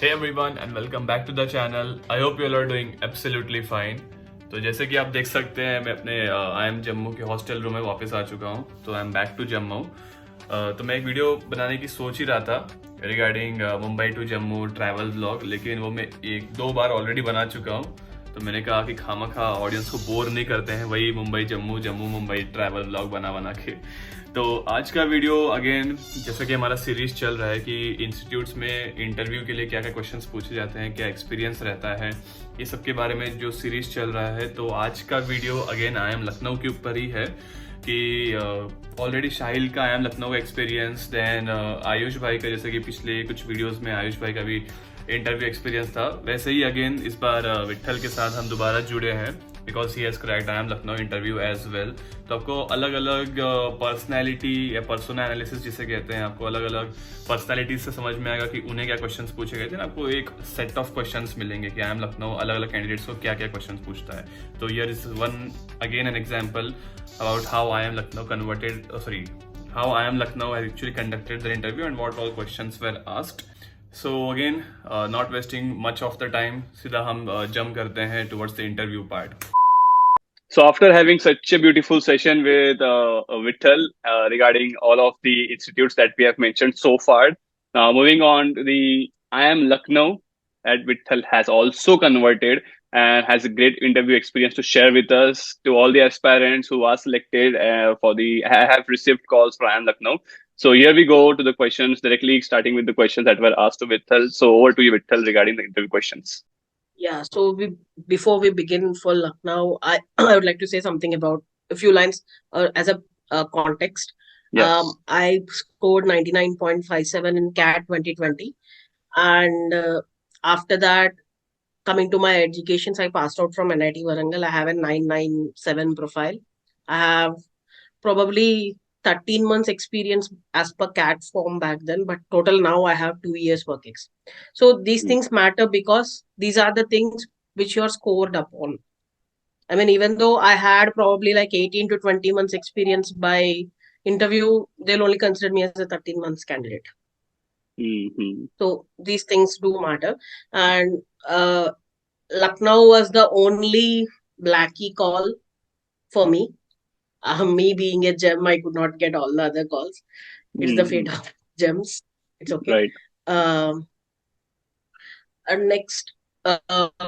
Hey everyone and welcome back to the channel. I hope you all are doing absolutely fine. तो जैसे कि आप देख सकते हैं मैं अपने आई एम जम्मू के हॉस्टल रूम में वापस आ चुका हूँ. तो I am back to Jammu. तो मैं एक वीडियो बनाने की सोच ही रहा था regarding Mumbai to Jammu travel blog, लेकिन वो मैं एक दो बार ऑलरेडी बना चुका हूँ. तो मैंने कहा कि खामखा ऑडियंस को बोर नहीं करते हैं वही मुंबई जम्मू जम्मू मुंबई ट्रैवल ब्लॉग बना बना के. तो आज का वीडियो अगेन, जैसा कि हमारा सीरीज चल रहा है कि इंस्टीट्यूट्स में इंटरव्यू के लिए क्या क्या क्वेश्चंस पूछे जाते हैं, क्या एक्सपीरियंस रहता है, ये सब के बारे में जो सीरीज चल रहा है. तो आज का video again I am Lucknow के ऊपर ही है कि ऑलरेडी साहिल का आई एम लखनऊ का एक्सपीरियंस, देन आयुष भाई का, जैसे कि पिछले कुछ वीडियोस में आयुष भाई का भी इंटरव्यू एक्सपीरियंस था, वैसे ही अगेन इस बार विट्ठल के साथ हम दोबारा जुड़े हैं because he has cracked IIM Lucknow interview as well. तो आपको अलग अलग पर्सनैलिटी या पर्सोना एनालिसिस जिसे कहते हैं, आपको अलग अलग पर्सनैलिटीज से समझ में आएगा कि उन्हें क्या क्वेश्चंस पूछे गए थे. आपको एक सेट ऑफ क्वेश्चंस मिलेंगे कि आई एम लखनऊ अलग अलग कैंडिडेट्स को क्या क्या क्वेश्चंस पूछता है. तो here is one again an example about how I am Lucknow how I am Lucknow has actually conducted the interview and what all questions were asked. So again, not wasting much of the time, सीधा हम jump करते हैं towards the interview part. So after having such a beautiful session with Vittal regarding all of the institutes that we have mentioned so far, now moving on to the I am Lucknow that Vittal has also converted and has a great interview experience to share with us to all the aspirants who are selected for the have received calls for I am Lucknow. So here we go to the questions directly, starting with the questions that were asked to Vittal. So over to you, Vittal, regarding the interview questions. Yeah, so before we begin for Lucknow, I would like to say something about a few lines as a context. Yes. I scored 99.57 in CAT 2020, and after that, coming to my educations, I passed out from NIT Warangal. I have a 997 profile. I have probably 13 months experience as per CAT form back then, but total now I have 2 years work ex. So these things matter because these are the things which you are scored upon. I mean, even though I had probably like 18 to 20 months experience by interview, they'll only consider me as a 13 months candidate. So these things do matter. And Lucknow was the only blackie call for me. Me being a gem, I could not get all the other calls. It's the fate of gems. It's okay. Right. And next,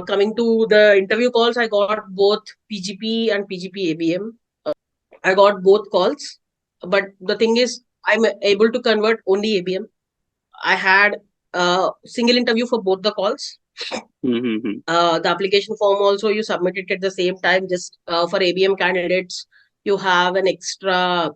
coming to the interview calls, I got both PGP and PGP ABM. I got both calls, but the thing is, I'm able to convert only ABM. I had a single interview for both the calls. The application form also you submitted at the same time. Just for ABM candidates, you have an extra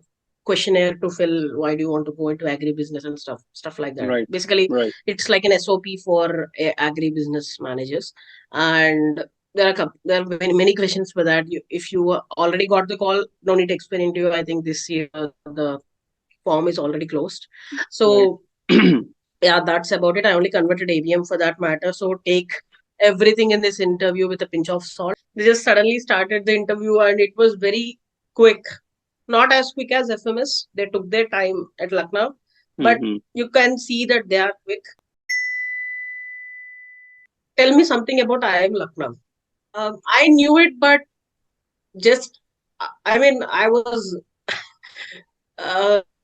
questionnaire to fill. Why do you want to go into agribusiness and stuff like that? Right. Basically, Right. it's like an SOP for agribusiness managers. And there are many questions for that. If you already got the call, no need to explain to you. I think this year the form is already closed. So yeah, that's about it. I only converted ABM for that matter. So take everything in this interview with a pinch of salt. They just suddenly started the interview and it was very quick. Not as quick as FMS. They took their time at Lucknow, but you can see that they are quick. Tell me something about I am Lucknow. I knew it, but just, I mean, I was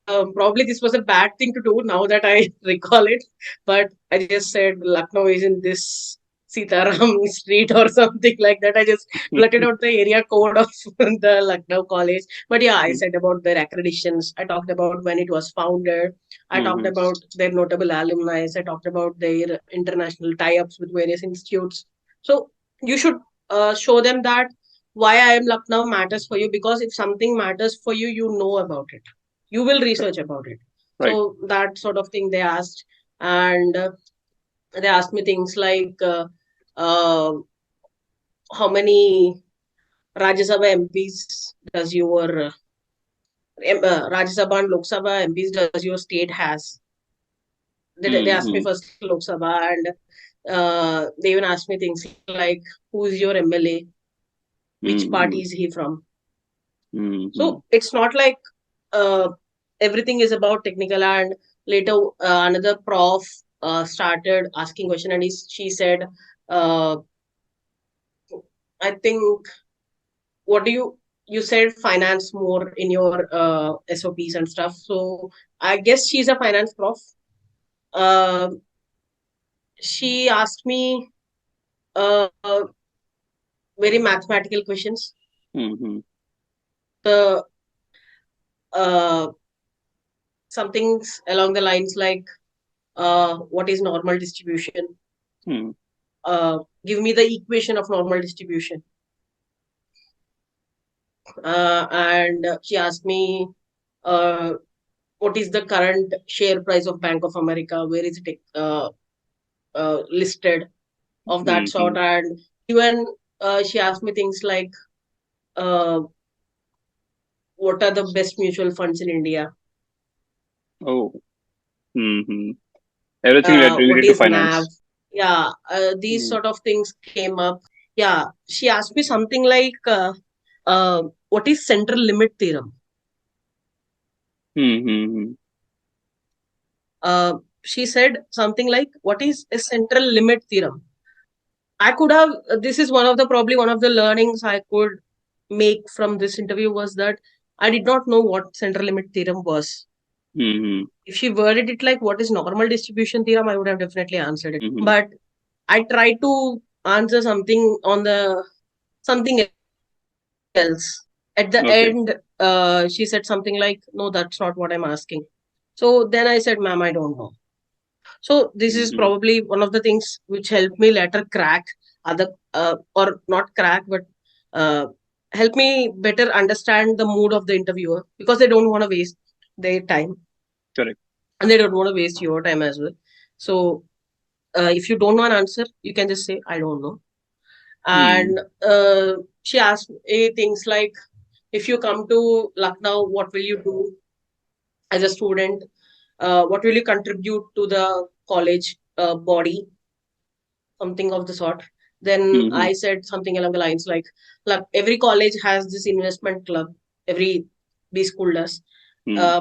probably this was a bad thing to do now that I recall it, but I just said Lucknow is in this Sitaram street or something like that. I just blurted out the area code of the Lucknow college. But yeah, I said about their accreditations. I talked about when it was founded. I talked about their notable alumni. I talked about their international tie-ups with various institutes. So you should show them that why I am Lucknow matters for you, because if something matters for you, you know about it. You will research about it. Right. So that sort of thing they asked. And they asked me things like how many Rajya Sabha MPs does your Rajya Sabha and Lok Sabha MPs does your state has? They asked me first Lok Sabha, and they even asked me things like who is your MLA? Which party is he from? So it's not like everything is about technical. And later another prof started asking question, and she said, I think, what do you said finance more in your SOPs and stuff. So I guess she's a finance prof. Uh, she asked me very mathematical questions. Mm-hmm. The uh, something along the lines like, what is normal distribution? Hmm. Give me the equation of normal distribution. And she asked me, uh, what is the current share price of Bank of America? Where is it listed? Of that Mm-hmm. sort. And even she asked me things like, uh, what are the best mutual funds in India? Oh. Mm-hmm. Everything What related to is NAV? finance. Yeah, these Mm-hmm. sort of things came up. Yeah, she asked me something like, what is central limit theorem? Mm-hmm. She said something like, what is a central limit theorem? I could have, this is one of the, probably one of the learnings I could make from this interview was that I did not know what central limit theorem was. Mm-hmm. If she worded it like, what is normal distribution theorem, I would have definitely answered it. Mm-hmm. But I tried to answer something on the something else. At the Okay. end, she said something like, no, that's not what I'm asking. So then I said, ma'am, I don't know. So this is Mm-hmm. probably one of the things which helped me later crack other, or not crack, but uh, help me better understand the mood of the interviewer, because they don't want to waste their time Correct. and they don't want to waste your time as well. So if you don't know an answer, you can just say, I don't know. Mm-hmm. And she asked me things like, if you come to Lucknow, what will you do as a student? What will you contribute to the college body? Something of the sort. Then Mm-hmm. I said something along the lines like, look, every college has this investment club. Every B school does.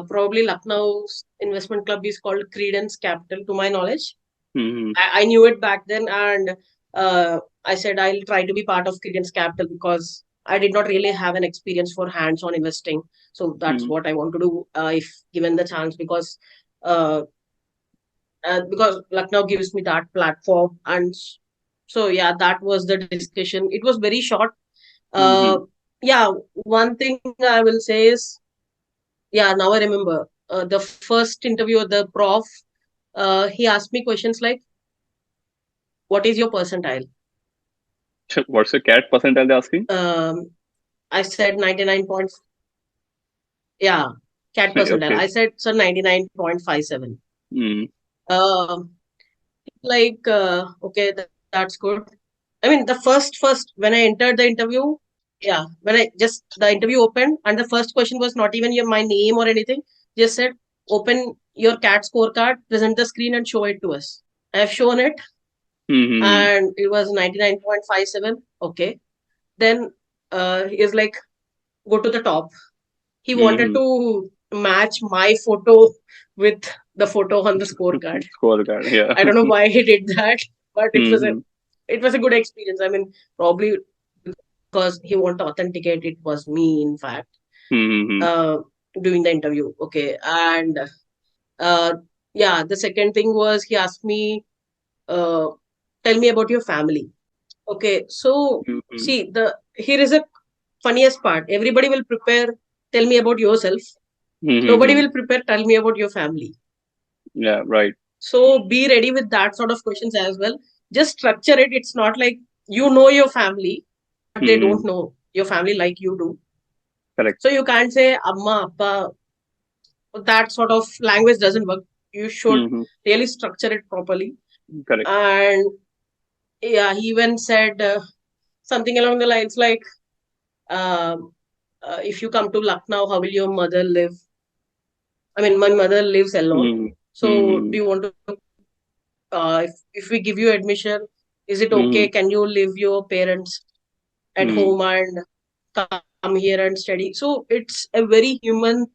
Probably Lucknow's investment club is called Credence Capital, to my knowledge. Mm-hmm. I knew it back then, and I said I'll try to be part of Credence Capital because I did not really have an experience for hands-on investing. So that's Mm-hmm. what I want to do if given the chance, uh, because Lucknow gives me that platform. And so yeah, that was the discussion. It was very short. Uh, Mm-hmm. yeah, one thing I will say is, yeah, now I remember the first interview, the prof, he asked me questions like, what is your percentile? What's the cat percentile they're asking? Um, I said 99 point, yeah, cat percentile. Okay. I said, so 99.57. Mm-hmm. Um, okay, that's good. I mean, the first when I entered the interview, yeah, when I just the interview opened, and the first question was not even my name or anything. Just said, open your cat scorecard, present the screen, and show it to us. I have shown it, Mm-hmm. and it was 99.57. Okay, then he is like, go to the top. He wanted Mm-hmm. to match my photo with the photo on the scorecard. Scorecard. Yeah. I don't know why he did that, but Mm-hmm. it was a good experience. I mean, probably because he wanted to authenticate it was me, in fact, Mm-hmm. uh, doing the interview. Okay, and uh, yeah, the second thing was he asked me, uh, tell me about your family. Okay, so Mm-hmm. see, the here is a funniest part. Everybody will prepare, tell me about yourself. Nobody Mm-hmm. will prepare, tell me about your family. Yeah. Right. So be ready with that sort of questions as well. Just structure it. It's not like you know your family, but they Mm-hmm. don't know your family like you do. Correct. So you can't say amma, appa. That sort of language doesn't work. You should Mm-hmm. really structure it properly. Correct. And yeah, he even said something along the lines like, um, if you come to Lucknow, how will your mother live? I mean, my mother lives alone. Mm-hmm. So Mm-hmm. do you want to, if we give you admission, is it Mm-hmm. okay? Can you leave your parents at Mm-hmm. home and come here and study? So it's a very human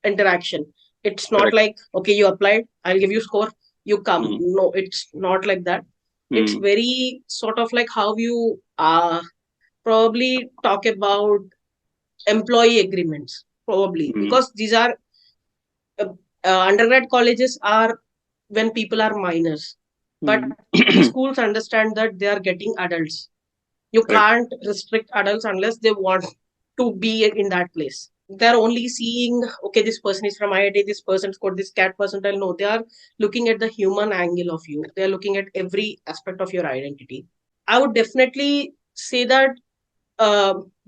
interaction. It's not Correct. like, okay, you applied, I'll give you score. you come. Mm. No, it's not like that. It's Mm. very sort of like how you probably talk about employee agreements, probably, Mm. because these are uh, undergrad colleges are when people are minors, but Mm. the schools understand that they are getting adults. You Right. can't restrict adults unless they want to be in that place. They're only seeing, okay, this person is from IIT, this person scored this cat percentile. No, they are looking at the human angle of you. They're looking at every aspect of your identity. I would definitely say that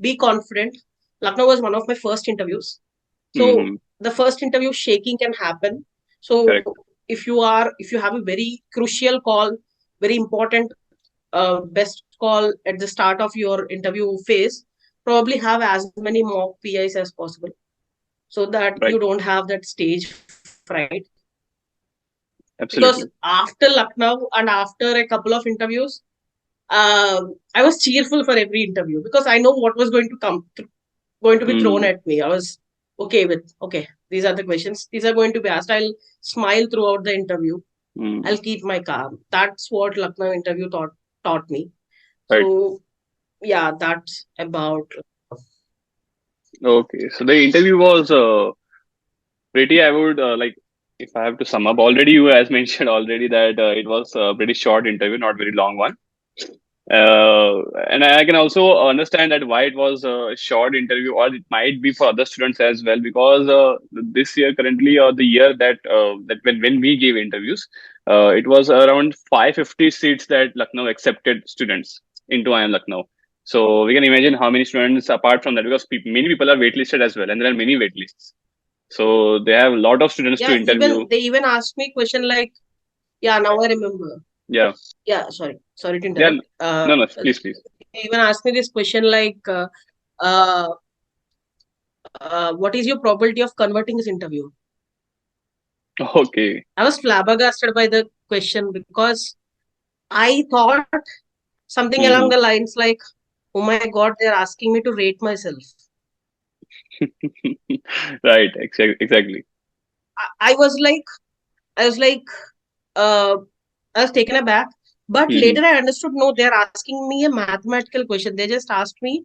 be confident. Lucknow was one of my first interviews. So Mm. the first interview shaking can happen. Correct. So if you have a very crucial call, very important best call at the start of your interview phase, probably have as many mock PIs as possible so that Right. you don't have that stage fright. Because Absolutely. after Lucknow and after a couple of interviews, I was cheerful for every interview because I know what was going to be thrown Mm. at me. I was okay with, okay, these are the questions. These are going to be asked. I'll smile throughout the interview. Mm. I'll keep my calm. That's what Lucknow interview taught me. Right. So yeah, that's about. Okay. So the interview was pretty. I would like, if I have to sum up. Already, you as mentioned already that it was a pretty short interview, not very long one. And I can also understand that why it was a short interview, or it might be for other students as well, because this year currently, or the year that when we gave interviews, it was around 550 seats that Lucknow accepted students into IIM Lucknow. So we can imagine how many students apart from that, because many people are waitlisted as well, and there are many waitlists. So they have a lot of students to Yeah, interview. they even asked me question like, yeah, now I remember. Yeah, Yeah, sorry to yeah. interrupt. No, no, please, please. They even asked me this question like, uh, what is your probability of converting this interview? Okay. I was flabbergasted by the question because I thought something along Hmm. the lines like, oh my God, they're asking me to rate myself. Right, exactly. I was like, I was like, uh, I was taken aback. But Hmm. later I understood, no, they're asking me a mathematical question. They just asked me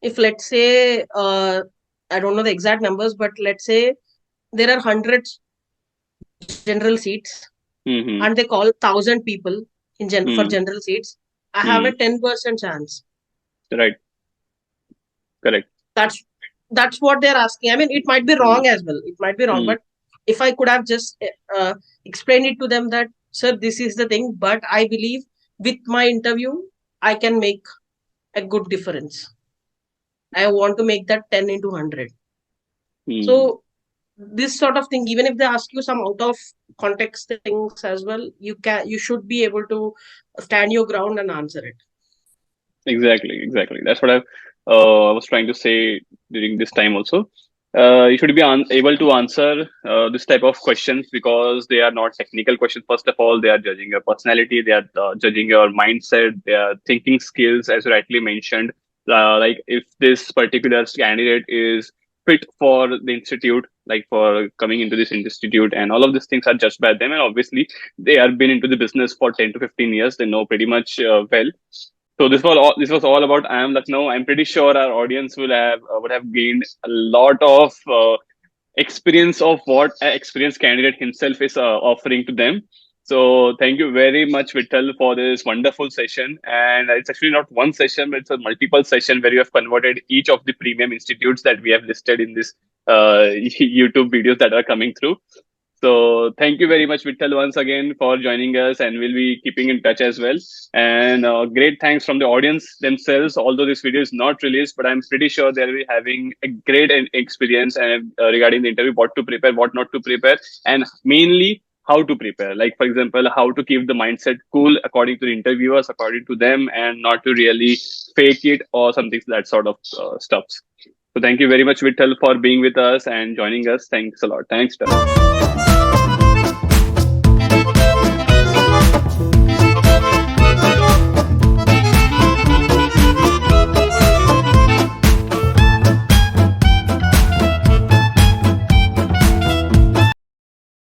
if, let's say, I don't know the exact numbers, but let's say there are 100 general seats Hmm. and they call 1,000 people for Hmm. general seats. I have Hmm. a 10% chance. Right, correct. That's that's what they're asking. I mean, it might be Hmm. wrong as well. It might be wrong, Hmm. but if I could have just explained it to them that, sir, this is the thing, but I believe with my interview, I can make a good difference. I want to make that 10 into 100. Hmm. So this sort of thing, even if they ask you some out of context things as well, you should be able to stand your ground and answer it. Exactly, exactly. That's what I was trying to say during this time also. You should be able to answer this type of questions, because they are not technical questions. First of all, they are judging your personality, they are judging your mindset, they are thinking skills, as you rightly mentioned. Like if this particular candidate is fit for the institute, like for coming into this institute, and all of these things are judged by them. And obviously, they have been into the business for 10 to 15 years. They know pretty much well. So this was all about I am Lucknow. I'm pretty sure our audience will have would have gained a lot of experience of what an experienced candidate himself is offering to them. So thank you very much, Vittal, for this wonderful session. And it's actually not one session, but it's a multiple session where you have converted each of the premium institutes that we have listed in this YouTube videos that are coming through. So thank you very much, Vittal, once again for joining us, and we'll be keeping in touch as well. And great thanks from the audience themselves. Although this video is not released, but I'm pretty sure they'll be having a great experience and regarding the interview, what to prepare, what not to prepare, and mainly how to prepare. Like for example, how to keep the mindset cool according to the interviewers, according to them, and not to really fake it or something that sort of stuff. So thank you very much, Vittal, for being with us and joining us. Thanks a lot. Thanks, Vittal.